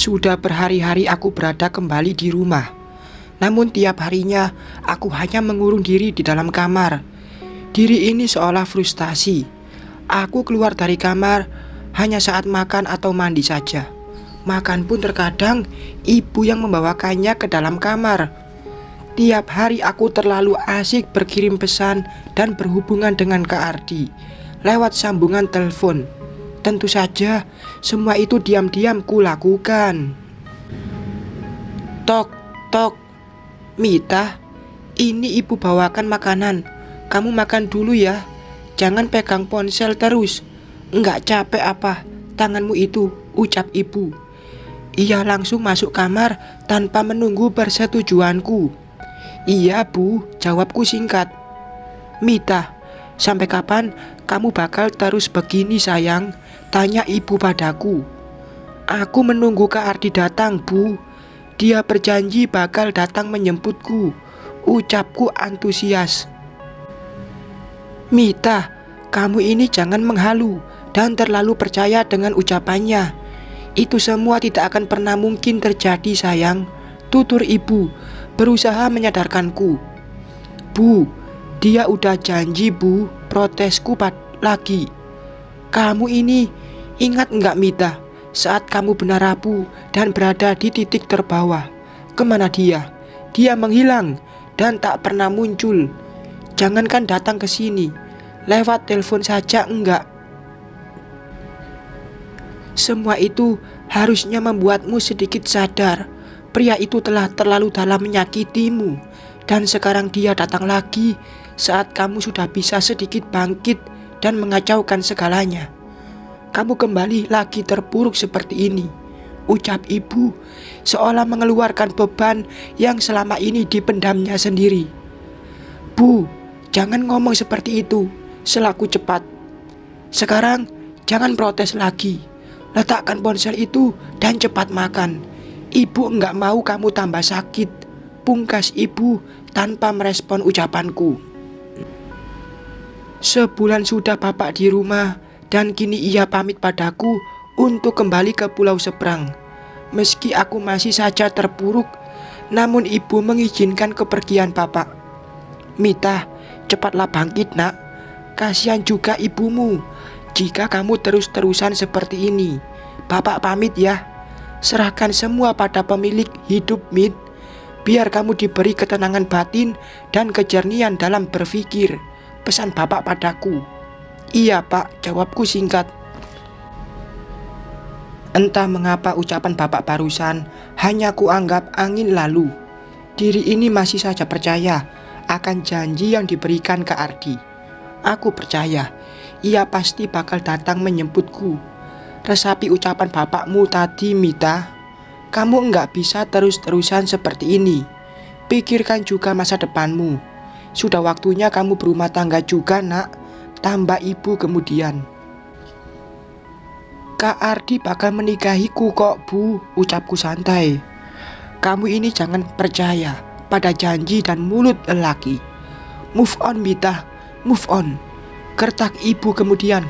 Sudah berhari-hari aku berada kembali di rumah. Namun tiap harinya aku hanya mengurung diri di dalam kamar. Diri ini seolah frustasi. Aku keluar dari kamar hanya saat makan atau mandi saja. Makan pun terkadang ibu yang membawakannya ke dalam kamar. Tiap hari aku terlalu asik berkirim pesan dan berhubungan dengan Kak Ardi lewat sambungan telepon. Tentu saja semua itu diam-diam kulakukan. Tok, tok. Mita, ini ibu bawakan makanan. Kamu makan dulu ya. Jangan pegang ponsel terus. Enggak capek apa tanganmu itu, ucap ibu. Ia langsung masuk kamar tanpa menunggu persetujuanku. Iya bu, jawabku singkat. Mita, sampai kapan kamu bakal terus begini sayang? Tanya ibu padaku. Aku menunggu Kak Ardi datang bu. Dia berjanji bakal datang menjemputku, ucapku antusias. Mita, kamu ini jangan menghalu dan terlalu percaya dengan ucapannya. Itu semua tidak akan pernah mungkin terjadi sayang, tutur ibu berusaha menyadarkanku. Bu, dia udah janji bu, protesku lagi. Kamu ini ingat enggak Mita, saat kamu benar rapuh dan berada di titik terbawah, kemana dia? Dia menghilang dan tak pernah muncul. Jangankan datang ke sini, lewat telepon saja enggak. Semua itu harusnya membuatmu sedikit sadar. Pria itu telah terlalu dalam menyakitimu. Dan sekarang dia datang lagi saat kamu sudah bisa sedikit bangkit dan mengacaukan segalanya. Kamu kembali lagi terpuruk seperti ini, ucap ibu seolah mengeluarkan beban yang selama ini dipendamnya sendiri. Bu, jangan ngomong seperti itu, selaku cepat. Sekarang jangan protes lagi. Letakkan ponsel itu dan cepat makan. Ibu enggak mau kamu tambah sakit, pungkas ibu tanpa merespon ucapanku. Sebulan sudah bapak di rumah dan kini ia pamit padaku untuk kembali ke pulau seberang. Meski aku masih saja terpuruk, namun ibu mengizinkan kepergian bapak. Mita, cepatlah bangkit nak. Kasihan juga ibumu jika kamu terus-terusan seperti ini. Bapak pamit ya. Serahkan semua pada pemilik hidup Mit. Biar kamu diberi ketenangan batin dan kejernihan dalam berpikir, pesan bapak padaku. Iya pak, jawabku singkat. Entah mengapa ucapan bapak barusan hanya kuanggap angin lalu. Diri ini masih saja percaya akan janji yang diberikan Kak Ardi. Aku percaya ia pasti bakal datang menjemputku. Resapi ucapan bapakmu tadi Mita. Kamu enggak bisa terus-terusan seperti ini. Pikirkan juga masa depanmu. Sudah waktunya kamu berumah tangga juga nak, tambah ibu kemudian. Kak Ardi bakal menikahiku kok bu, ucapku santai. Kamu ini jangan percaya pada janji dan mulut lelaki. Move on Mita, move on, gertak ibu kemudian.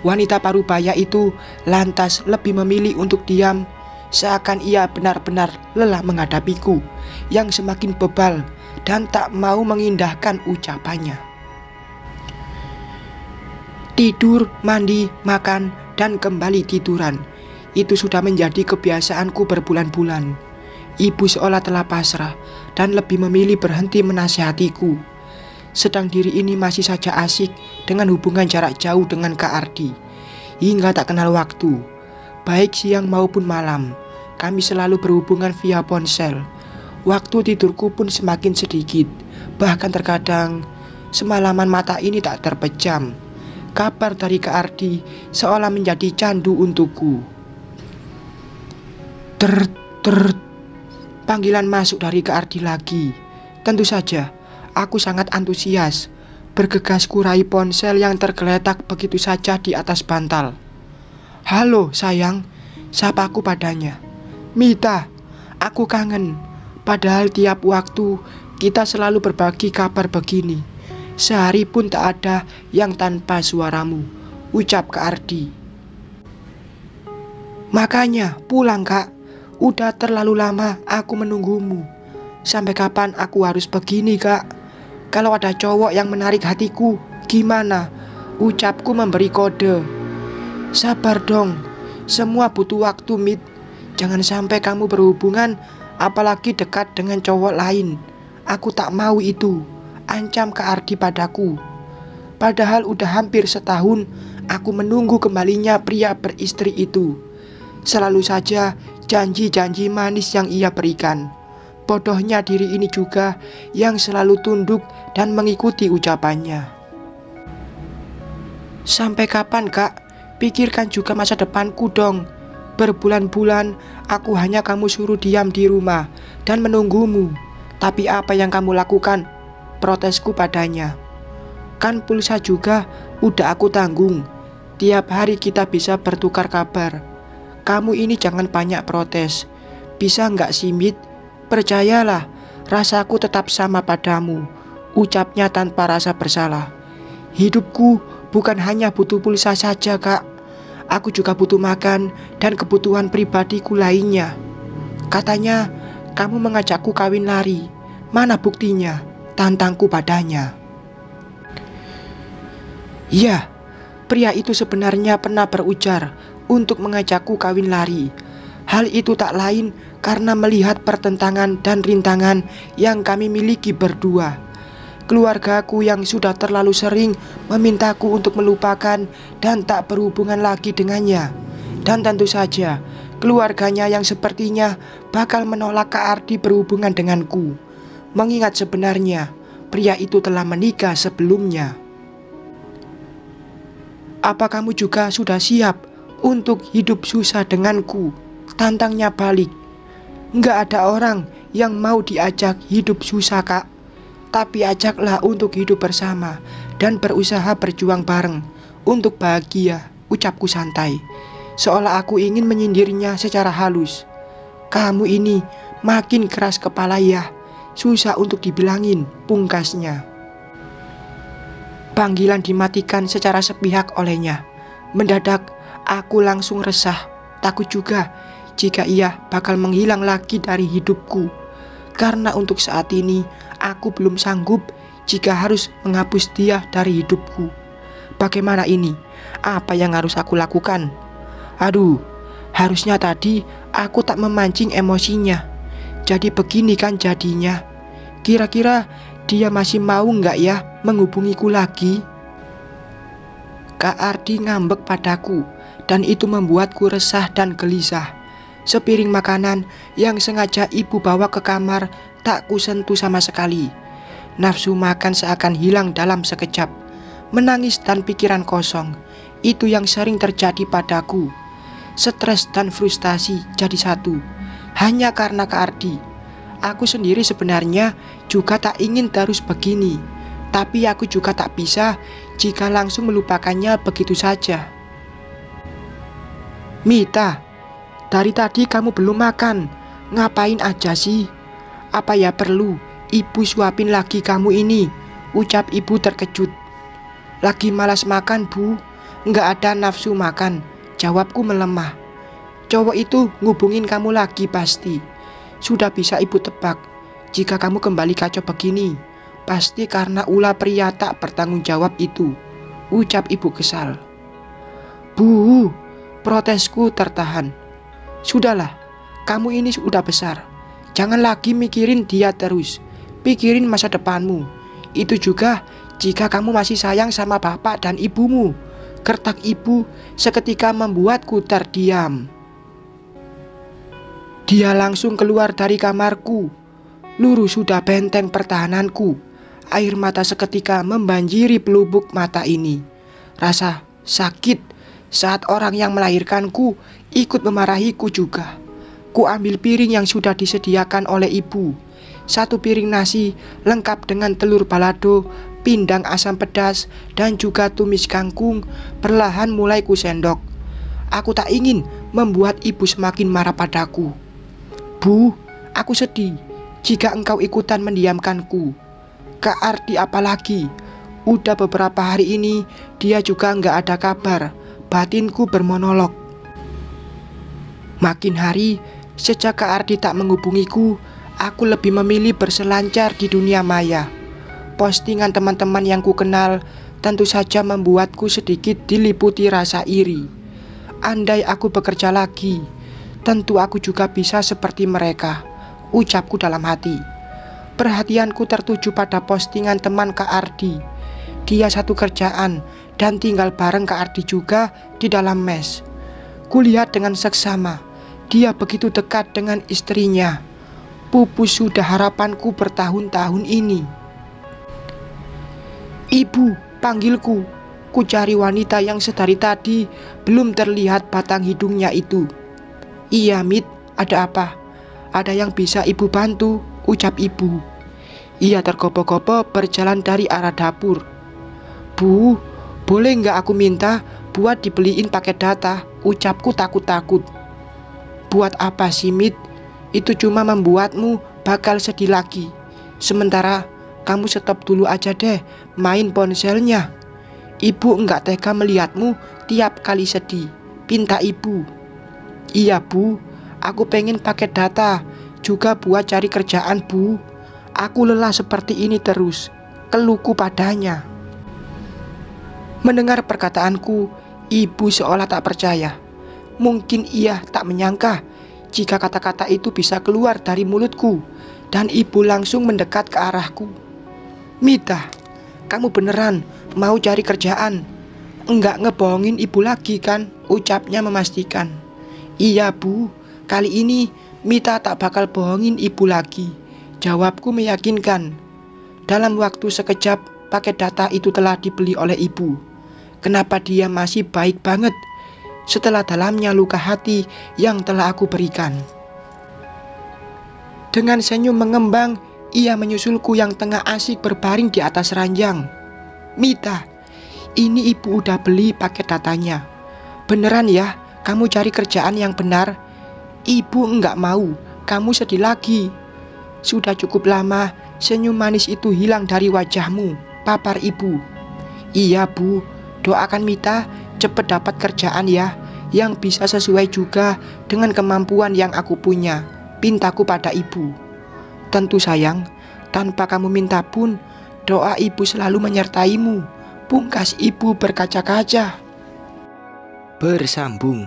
Wanita parubaya itu lantas lebih memilih untuk diam, seakan ia benar-benar lelah menghadapiku yang semakin bebal dan tak mau mengindahkan ucapannya. Tidur, mandi, makan, dan kembali tiduran. Itu sudah menjadi kebiasaanku berbulan-bulan. Ibu seolah telah pasrah dan lebih memilih berhenti menasihatiku. Sedang diri ini masih saja asik dengan hubungan jarak jauh dengan Kak Ardi. Hingga tak kenal waktu, baik siang maupun malam, kami selalu berhubungan via ponsel. Waktu tidurku pun semakin sedikit. Bahkan terkadang semalaman mata ini tak terpejam. Kabar dari Kak Ardi seolah menjadi candu untukku. Panggilan masuk dari Kak Ardi lagi. Tentu saja aku sangat antusias. Bergegas kurai ponsel yang tergeletak begitu saja di atas bantal. Halo sayang, sapaku padanya. Mita, aku kangen. Padahal tiap waktu kita selalu berbagi kabar begini. Sehari pun tak ada yang tanpa suaramu, ucap Kak Ardi. Makanya pulang kak, Udah terlalu lama aku menunggumu. Sampai kapan aku harus begini, Kak? Kalau ada cowok yang menarik hatiku, gimana? Ucapku memberi kode. Sabar dong, semua butuh waktu, Mit. Jangan sampai kamu berhubungan, apalagi dekat dengan cowok lain. Aku tak mau itu, ancam Kak Ardi padaku. Padahal udah hampir setahun aku menunggu kembalinya pria beristri itu. Selalu saja janji-janji manis yang ia berikan. Bodohnya diri ini juga yang selalu tunduk dan mengikuti ucapannya. Sampai kapan, Kak? Pikirkan juga masa depanku dong. Berbulan-bulan aku hanya kamu suruh diam di rumah dan menunggumu. Tapi apa yang kamu lakukan? Protesku padanya. Kan pulsa juga udah aku tanggung. Tiap hari kita bisa bertukar kabar. Kamu ini jangan banyak protes. Bisa nggak sih, Mit? Percayalah, rasaku tetap sama padamu. Ucapnya tanpa rasa bersalah. Hidupku bukan hanya butuh pulsa saja, Kak. Aku juga butuh makan dan kebutuhan pribadiku lainnya. Katanya, kamu mengajakku kawin lari. Mana buktinya? Tantangku padanya. Iya, pria itu sebenarnya pernah berujar untuk mengajakku kawin lari. Hal itu tak lain karena melihat pertentangan dan rintangan yang kami miliki berdua. Keluargaku yang sudah terlalu sering memintaku untuk melupakan dan tak berhubungan lagi dengannya. Dan tentu saja keluarganya yang sepertinya bakal menolak Kak Ardi berhubungan denganku. Mengingat sebenarnya pria itu telah menikah sebelumnya. Apa kamu juga sudah siap untuk hidup susah denganku? Tantangnya balik. Nggak ada orang yang mau diajak hidup susah, Kak. Tapi ajaklah untuk hidup bersama dan berusaha berjuang bareng untuk bahagia, ucapku santai. Seolah aku ingin menyindirnya secara halus. Kamu ini makin keras kepala ya, susah untuk dibilangin, pungkasnya. Panggilan dimatikan secara sepihak olehnya. Mendadak aku langsung resah, takut juga jika ia bakal menghilang lagi dari hidupku. Karena untuk saat ini aku belum sanggup jika harus menghapus dia dari hidupku. Bagaimana ini? Apa yang harus aku lakukan? Aduh, harusnya tadi aku tak memancing emosinya. Jadi begini kan jadinya. Kira-kira dia masih mau nggak ya menghubungiku lagi? Kak Ardi ngambek padaku dan itu membuatku resah dan gelisah. Sepiring makanan yang sengaja ibu bawa ke kamar tak kusentuh sama sekali. Nafsu makan seakan hilang dalam sekejap. Menangis dan pikiran kosong, itu yang sering terjadi padaku. Stres dan frustasi jadi satu, hanya karena Kak Ardi. Aku sendiri sebenarnya juga tak ingin terus begini. Tapi aku juga tak bisa jika langsung melupakannya begitu saja. Mita, dari tadi kamu belum makan. Ngapain aja sih? Apa ya perlu ibu suapin lagi kamu ini? Ucap ibu terkejut. Lagi malas makan, Bu. Nggak ada nafsu makan, jawabku melemah. Cowok itu ngubungin kamu lagi pasti. Sudah bisa ibu tebak, jika kamu kembali kacau begini, pasti karena ulah pria tak bertanggung jawab itu, ucap ibu kesal. Bu, protesku tertahan. Sudahlah, kamu ini sudah besar. Jangan lagi mikirin dia terus. Pikirin masa depanmu. Itu juga jika kamu masih sayang sama bapak dan ibumu. Gertak ibu seketika membuatku terdiam. Dia langsung keluar dari kamarku. Luruh sudah benteng pertahananku. Air mata seketika membanjiri pelubuk mata ini. Rasa sakit saat orang yang melahirkanku ikut memarahiku juga. Ku ambil piring yang sudah disediakan oleh ibu. Satu piring nasi lengkap dengan telur balado, pindang asam pedas, dan juga tumis kangkung. Perlahan mulai ku sendok. Aku tak ingin membuat ibu semakin marah padaku. Bu, aku sedih jika engkau ikutan mendiamkanku. Kak Ardi apalagi? Udah beberapa hari ini dia juga nggak ada kabar. Batinku bermonolog. Makin hari Sejak Kak Ardi tak menghubungiku, aku lebih memilih berselancar di dunia maya. Postingan teman-teman yang ku kenal tentu saja membuatku sedikit diliputi rasa iri. Andai aku bekerja lagi, tentu aku juga bisa seperti mereka, ucapku dalam hati. Perhatianku tertuju pada postingan teman Kak Ardi. Dia satu kerjaan dan tinggal bareng Kak Ardi juga di dalam mes. Kulihat dengan seksama, dia begitu dekat dengan istrinya. Pupus sudah harapanku bertahun-tahun ini. Ibu, panggilku. Ku cari wanita yang sedari tadi belum terlihat batang hidungnya itu. Iya, Mit, ada apa? Ada yang bisa ibu bantu? Ucap ibu. Ia tergopoh-gopoh berjalan dari arah dapur. Bu, boleh nggak aku minta buat dibeliin paket data? Ucapku takut-takut. Buat apa sih, Mit? Itu cuma membuatmu bakal sedih lagi. Sementara kamu stop dulu aja deh main ponselnya. Ibu enggak tega melihatmu tiap kali sedih. Pinta ibu. Iya bu, aku pengen paket data juga buat cari kerjaan bu. Aku lelah seperti ini terus, keluhku padanya. Mendengar perkataanku, ibu seolah tak percaya. Mungkin ia tak menyangka jika kata-kata itu bisa keluar dari mulutku. Dan ibu langsung mendekat ke arahku. Mita, kamu beneran mau cari kerjaan? Enggak ngebohongin ibu lagi kan? Ucapnya memastikan. Iya bu, kali ini Mita tak bakal bohongin ibu lagi. Jawabku meyakinkan. Dalam waktu sekejap paket data itu telah dibeli oleh ibu. Kenapa dia masih baik banget setelah dalamnya luka hati yang telah aku berikan? Dengan senyum mengembang, ia menyusulku yang tengah asik berbaring di atas ranjang. Mita, ini ibu udah beli paket datanya. Beneran ya, kamu cari kerjaan yang benar? Ibu enggak mau, kamu sedih lagi. Sudah cukup lama, senyum manis itu hilang dari wajahmu, papar ibu. Iya bu, doakan Mita cepet dapat kerjaan ya, yang bisa sesuai juga dengan kemampuan yang aku punya, pintaku pada ibu. Tentu sayang, tanpa kamu minta pun, doa ibu selalu menyertaimu, pungkas ibu berkaca-kaca. Bersambung.